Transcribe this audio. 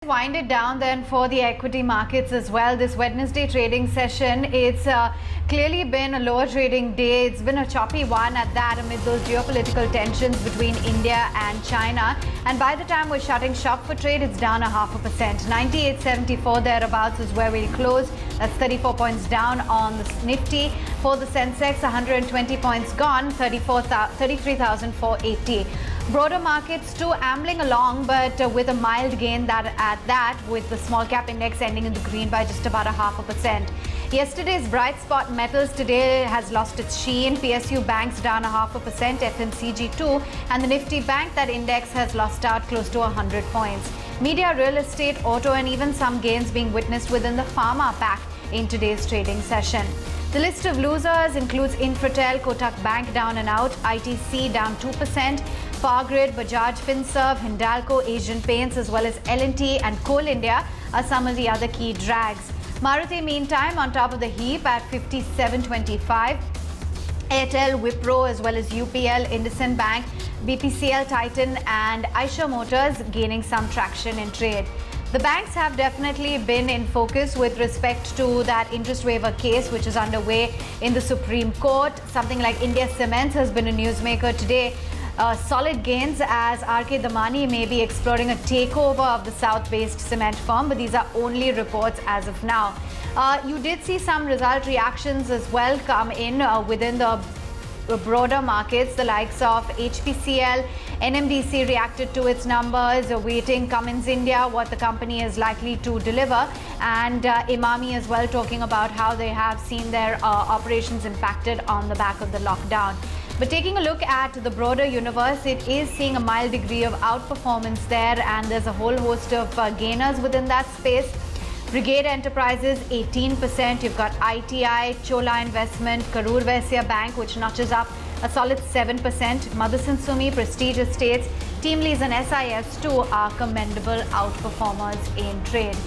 Wind it down then for the equity markets as well. This Wednesday trading session, it's clearly been a lower trading day. It's been a choppy one at that amid those geopolitical tensions between India and China. And by the time we're shutting shop for trade, it's down 0.5%. 98.74 thereabouts is where we'll close. That's 34 points down on the Nifty. For the Sensex, 120 points gone, 33,480. Broader markets too ambling along, but with a mild gain with the small cap index ending in the green by just about 0.5%. Yesterday's bright spot metals today has lost its sheen. PSU banks down 0.5%, FMCG too, and the Nifty Bank, that index has lost out close to 100 points. Media, real estate, auto, and even some gains being witnessed within the pharma pack in today's trading session. The list of losers includes Infratel, Kotak Bank down and out, ITC down 2%, Powergrid, Bajaj Finserv, Hindalco, Asian Paints, as well as L&T and Coal India are some of the other key drags. Maruti, meantime, on top of the heap at 57.25. Airtel, Wipro, as well as UPL, IndusInd Bank, BPCL, Titan, and Eicher Motors gaining some traction in trade. The banks have definitely been in focus with respect to that interest waiver case which is underway in the Supreme Court. Something like India Cements has been a newsmaker today. Solid gains as RK Damani may be exploring a takeover of the South-based cement firm, but these are only reports as of now. You did see some result reactions as well come in within the broader markets. The likes of HPCL, NMDC reacted to its numbers, awaiting Cummins India, what the company is likely to deliver, and Emami as well, talking about how they have seen their operations impacted on the back of the lockdown. But taking a look at the broader universe, it is seeing a mild degree of outperformance there, and there's a whole host of gainers within that space. Brigade Enterprises 18%, you've got ITI, Chola Investment, Karur Vysya Bank, which notches up a solid 7%. Motherson Sumi, Prestige Estates, Team Lease and SIS too are commendable outperformers in trade.